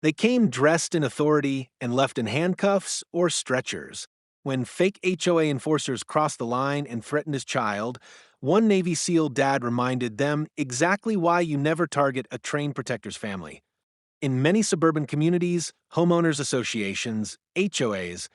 They came dressed in authority and left in handcuffs or stretchers. When fake HOA enforcers crossed the line and threatened his child, one Navy SEAL dad reminded them exactly why you never target a trained protector's family. In many suburban communities, homeowners associations, HOAs,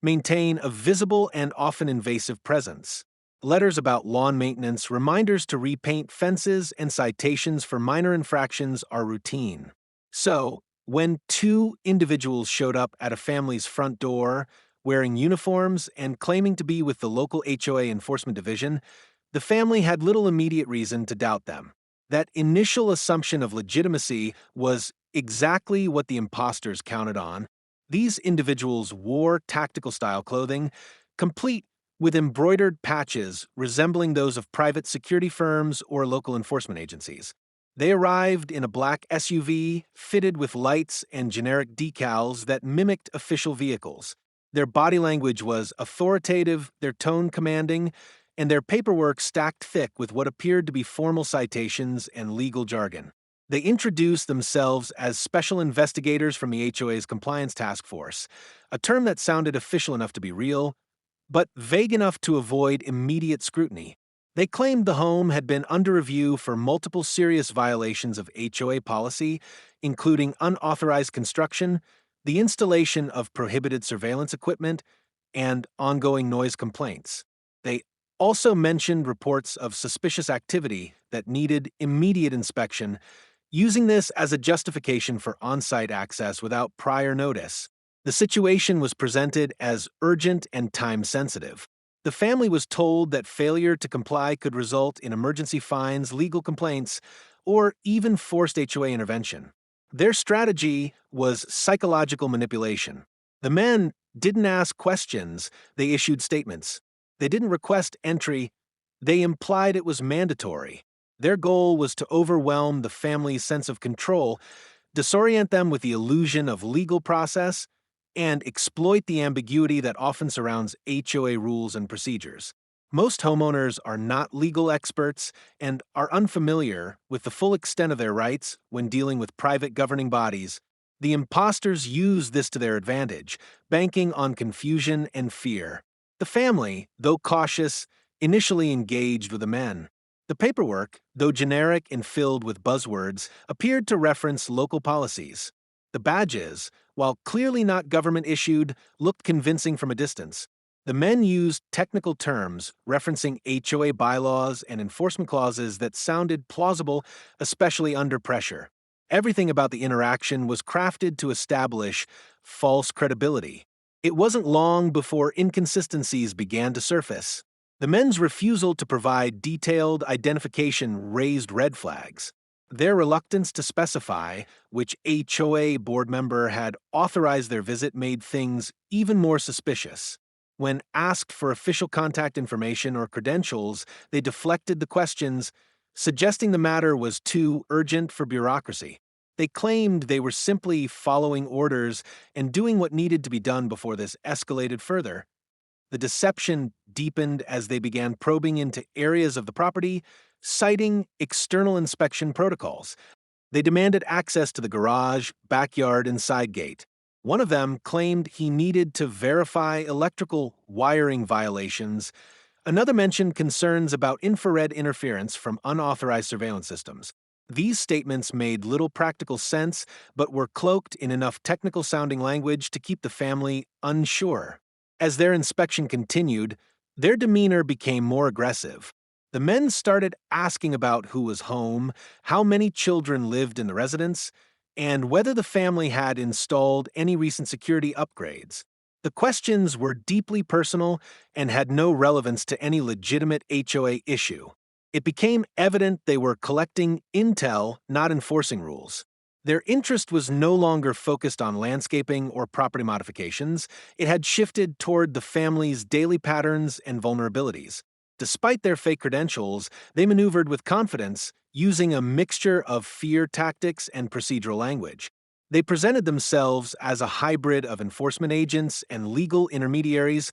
maintain a visible and often invasive presence. Letters about lawn maintenance, reminders to repaint fences, and citations for minor infractions are routine. So, when two individuals showed up at a family's front door, wearing uniforms and claiming to be with the local HOA enforcement division, the family had little immediate reason to doubt them. That initial assumption of legitimacy was exactly what the imposters counted on. These individuals wore tactical-style clothing, complete with embroidered patches resembling those of private security firms or local enforcement agencies. They arrived in a black SUV fitted with lights and generic decals that mimicked official vehicles. Their body language was authoritative, their tone commanding, and their paperwork stacked thick with what appeared to be formal citations and legal jargon. They introduced themselves as special investigators from the HOA's compliance task force, a term that sounded official enough to be real, but vague enough to avoid immediate scrutiny. They claimed the home had been under review for multiple serious violations of HOA policy, including unauthorized construction, the installation of prohibited surveillance equipment, and ongoing noise complaints. They also mentioned reports of suspicious activity that needed immediate inspection, using this as a justification for on-site access without prior notice. The situation was presented as urgent and time-sensitive. The family was told that failure to comply could result in emergency fines, legal complaints, or even forced HOA intervention. Their strategy was psychological manipulation. The men didn't ask questions, they issued statements. They didn't request entry, they implied it was mandatory. Their goal was to overwhelm the family's sense of control, disorient them with the illusion of legal process, and exploit the ambiguity that often surrounds HOA rules and procedures. Most homeowners are not legal experts and are unfamiliar with the full extent of their rights when dealing with private governing bodies. The imposters use this to their advantage, banking on confusion and fear. The family, though cautious, initially engaged with the men. The paperwork, though generic and filled with buzzwords, appeared to reference local policies. The badges, while clearly not government-issued, looked convincing from a distance. The men used technical terms referencing HOA bylaws and enforcement clauses that sounded plausible, especially under pressure. Everything about the interaction was crafted to establish false credibility. It wasn't long before inconsistencies began to surface. The men's refusal to provide detailed identification raised red flags. Their reluctance to specify which HOA board member had authorized their visit made things even more suspicious. When asked for official contact information or credentials, they deflected the questions, suggesting the matter was too urgent for bureaucracy. They claimed they were simply following orders and doing what needed to be done before this escalated further. The deception deepened as they began probing into areas of the property, citing external inspection protocols. They demanded access to the garage, backyard, and side gate. One of them claimed he needed to verify electrical wiring violations. Another mentioned concerns about infrared interference from unauthorized surveillance systems. These statements made little practical sense, but were cloaked in enough technical-sounding language to keep the family unsure. As their inspection continued, their demeanor became more aggressive. The men started asking about who was home, how many children lived in the residence, and whether the family had installed any recent security upgrades. The questions were deeply personal and had no relevance to any legitimate HOA issue. It became evident they were collecting intel, not enforcing rules. Their interest was no longer focused on landscaping or property modifications. It had shifted toward the family's daily patterns and vulnerabilities. Despite their fake credentials, they maneuvered with confidence, using a mixture of fear tactics and procedural language. They presented themselves as a hybrid of enforcement agents and legal intermediaries,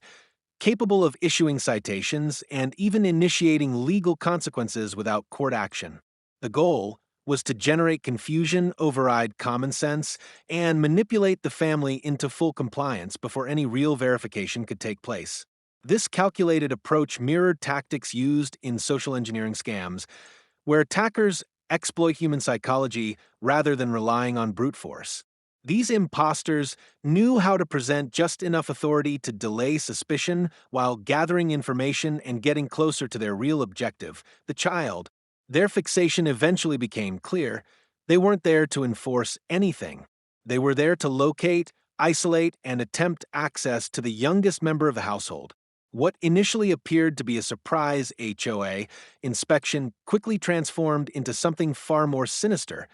capable of issuing citations and even initiating legal consequences without court action. The goal was to generate confusion, override common sense, and manipulate the family into full compliance before any real verification could take place. This calculated approach mirrored tactics used in social engineering scams, where attackers exploit human psychology rather than relying on brute force. These imposters knew how to present just enough authority to delay suspicion while gathering information and getting closer to their real objective, the child. Their fixation eventually became clear. They weren't there to enforce anything. They were there to locate, isolate, and attempt access to the youngest member of the household. What initially appeared to be a surprise HOA inspection quickly transformed into something far more sinister,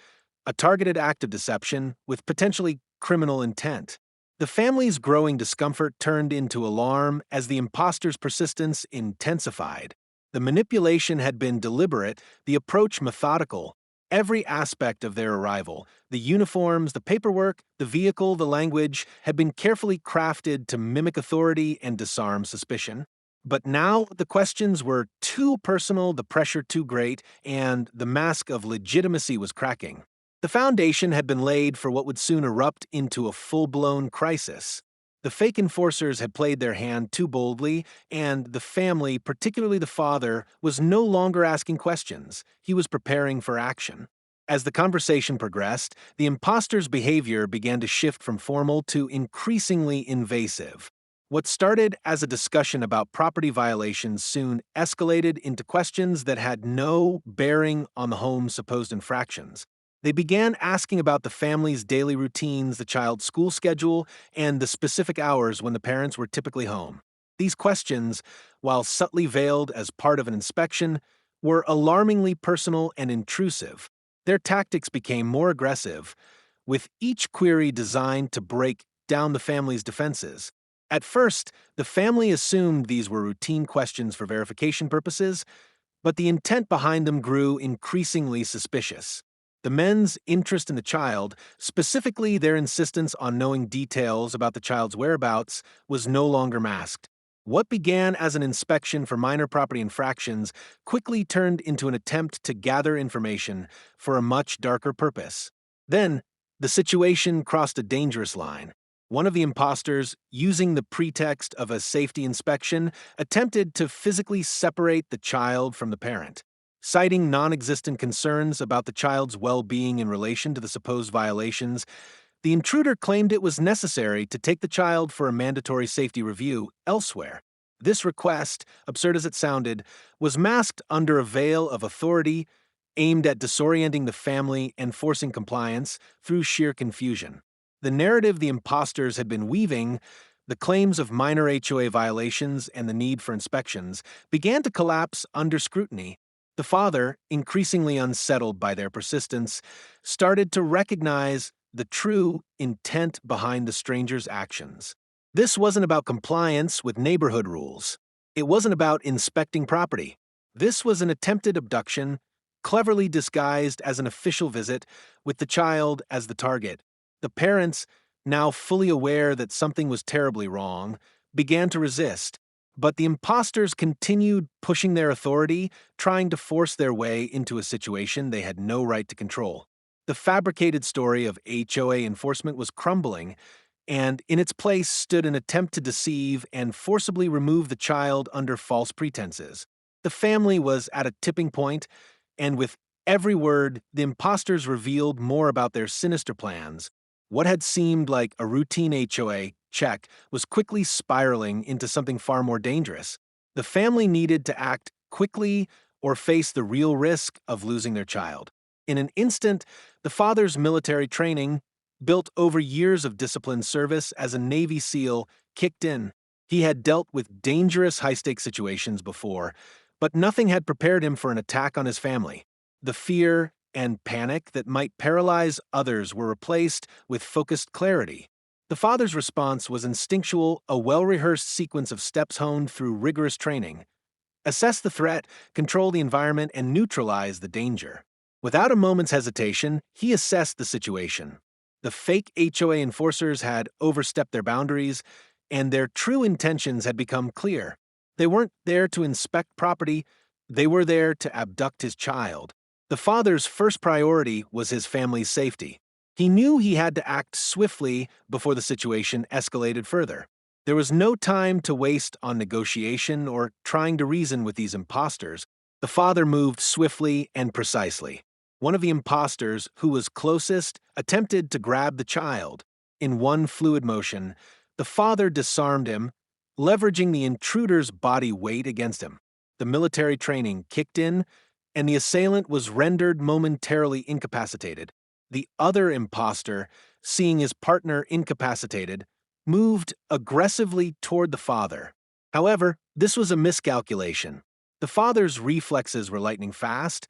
a targeted act of deception with potentially criminal intent. The family's growing discomfort turned into alarm as the imposter's persistence intensified. The manipulation had been deliberate, the approach methodical. Every aspect of their arrival, the uniforms, the paperwork, the vehicle, the language, had been carefully crafted to mimic authority and disarm suspicion. But now the questions were too personal, the pressure too great, and the mask of legitimacy was cracking. The foundation had been laid for what would soon erupt into a full-blown crisis. The fake enforcers had played their hand too boldly, and the family, particularly the father, was no longer asking questions. He was preparing for action. As the conversation progressed, the imposter's behavior began to shift from formal to increasingly invasive. What started as a discussion about property violations soon escalated into questions that had no bearing on the home's supposed infractions. They began asking about the family's daily routines, the child's school schedule, and the specific hours when the parents were typically home. These questions, while subtly veiled as part of an inspection, were alarmingly personal and intrusive. Their tactics became more aggressive, with each query designed to break down the family's defenses. At first, the family assumed these were routine questions for verification purposes, but the intent behind them grew increasingly suspicious. The men's interest in the child, specifically their insistence on knowing details about the child's whereabouts, was no longer masked. What began as an inspection for minor property infractions quickly turned into an attempt to gather information for a much darker purpose. Then, the situation crossed a dangerous line. One of the imposters, using the pretext of a safety inspection, attempted to physically separate the child from the parent. Citing non-existent concerns about the child's well-being in relation to the supposed violations, the intruder claimed it was necessary to take the child for a mandatory safety review elsewhere. This request, absurd as it sounded, was masked under a veil of authority aimed at disorienting the family and forcing compliance through sheer confusion. The narrative the imposters had been weaving, the claims of minor HOA violations and the need for inspections, began to collapse under scrutiny. The father, increasingly unsettled by their persistence, started to recognize the true intent behind the stranger's actions. This wasn't about compliance with neighborhood rules. It wasn't about inspecting property. This was an attempted abduction, cleverly disguised as an official visit, with the child as the target. The parents, now fully aware that something was terribly wrong, began to resist. But the imposters continued pushing their authority, trying to force their way into a situation they had no right to control. The fabricated story of HOA enforcement was crumbling, and in its place stood an attempt to deceive and forcibly remove the child under false pretenses. The family was at a tipping point, and with every word, the imposters revealed more about their sinister plans. What had seemed like a routine HOA check was quickly spiraling into something far more dangerous. The family needed to act quickly or face the real risk of losing their child. In an instant, the father's military training, built over years of disciplined service as a Navy SEAL, kicked in. He had dealt with dangerous high-stakes situations before, but nothing had prepared him for an attack on his family. The fear and panic that might paralyze others were replaced with focused clarity. The father's response was instinctual, a well-rehearsed sequence of steps honed through rigorous training. Assess the threat, control the environment, and neutralize the danger. Without a moment's hesitation, he assessed the situation. The fake HOA enforcers had overstepped their boundaries, and their true intentions had become clear. They weren't there to inspect property, they were there to abduct his child. The father's first priority was his family's safety. He knew he had to act swiftly before the situation escalated further. There was no time to waste on negotiation or trying to reason with these imposters. The father moved swiftly and precisely. One of the imposters, who was closest, attempted to grab the child. In one fluid motion, the father disarmed him, leveraging the intruder's body weight against him. The military training kicked in, and the assailant was rendered momentarily incapacitated. The other imposter, seeing his partner incapacitated, moved aggressively toward the father. However, this was a miscalculation. The father's reflexes were lightning fast,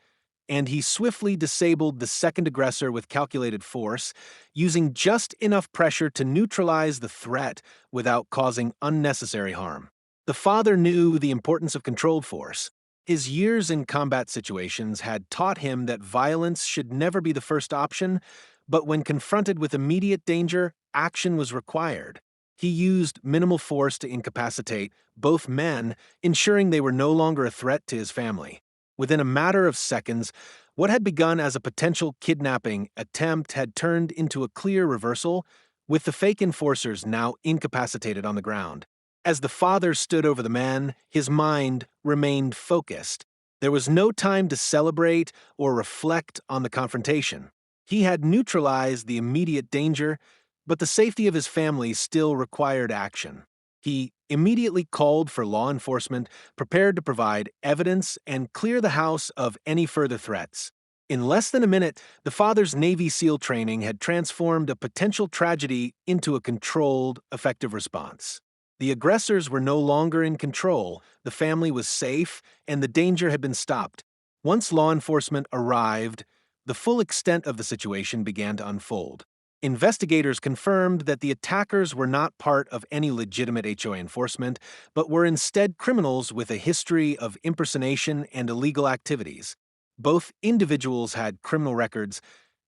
and he swiftly disabled the second aggressor with calculated force, using just enough pressure to neutralize the threat without causing unnecessary harm. The father knew the importance of controlled force. His years in combat situations had taught him that violence should never be the first option, but when confronted with immediate danger, action was required. He used minimal force to incapacitate both men, ensuring they were no longer a threat to his family. Within a matter of seconds, what had begun as a potential kidnapping attempt had turned into a clear reversal, with the fake enforcers now incapacitated on the ground. As the father stood over the men, his mind remained focused. There was no time to celebrate or reflect on the confrontation. He had neutralized the immediate danger, but the safety of his family still required action. He immediately called for law enforcement, prepared to provide evidence and clear the house of any further threats. In less than a minute, the father's Navy SEAL training had transformed a potential tragedy into a controlled, effective response. The aggressors were no longer in control, the family was safe, and the danger had been stopped. Once law enforcement arrived, the full extent of the situation began to unfold. Investigators confirmed that the attackers were not part of any legitimate HOA enforcement, but were instead criminals with a history of impersonation and illegal activities. Both individuals had criminal records,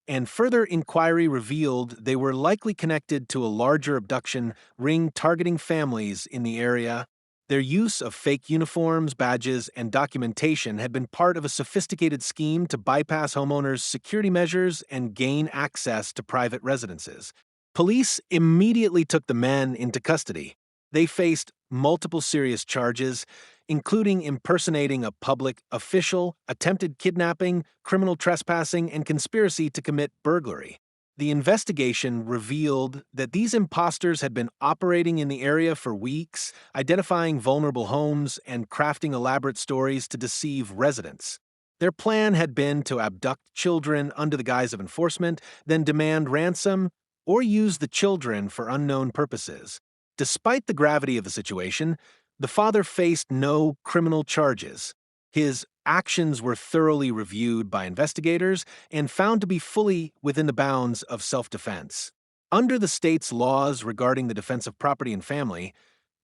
and further inquiry revealed they were likely connected to a larger abduction ring targeting families in the area. Their use of fake uniforms, badges, and documentation had been part of a sophisticated scheme to bypass homeowners' security measures and gain access to private residences. Police immediately took the men into custody. They faced multiple serious charges, including impersonating a public official, attempted kidnapping, criminal trespassing, and conspiracy to commit burglary. The investigation revealed that these imposters had been operating in the area for weeks, identifying vulnerable homes and crafting elaborate stories to deceive residents. Their plan had been to abduct children under the guise of enforcement, then demand ransom, or use the children for unknown purposes. Despite the gravity of the situation, the father faced no criminal charges. His actions were thoroughly reviewed by investigators and found to be fully within the bounds of self-defense. Under the state's laws regarding the defense of property and family,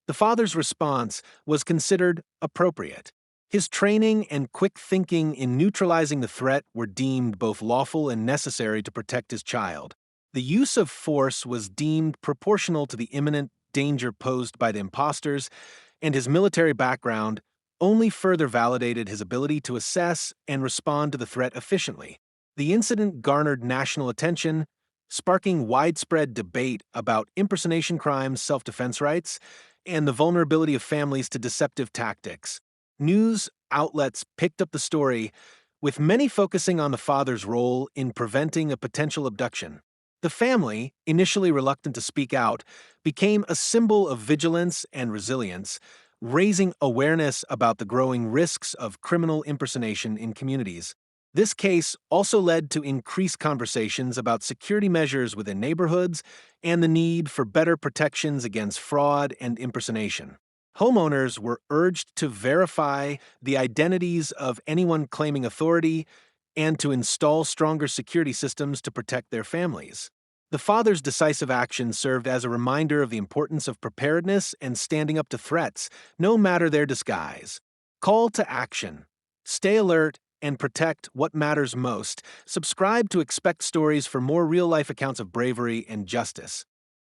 the father's response was considered appropriate. His training and quick thinking in neutralizing the threat were deemed both lawful and necessary to protect his child. The use of force was deemed proportional to the imminent danger posed by the imposters, and his military background only further validated his ability to assess and respond to the threat efficiently. The incident garnered national attention, sparking widespread debate about impersonation crimes, self-defense rights, and the vulnerability of families to deceptive tactics. News outlets picked up the story, with many focusing on the father's role in preventing a potential abduction. The family, initially reluctant to speak out, became a symbol of vigilance and resilience, raising awareness about the growing risks of criminal impersonation in communities. This case also led to increased conversations about security measures within neighborhoods and the need for better protections against fraud and impersonation. Homeowners were urged to verify the identities of anyone claiming authority and to install stronger security systems to protect their families. The father's decisive action served as a reminder of the importance of preparedness and standing up to threats, no matter their disguise. Call to action. Stay alert and protect what matters most. Subscribe to expect stories for more real-life accounts of bravery and justice.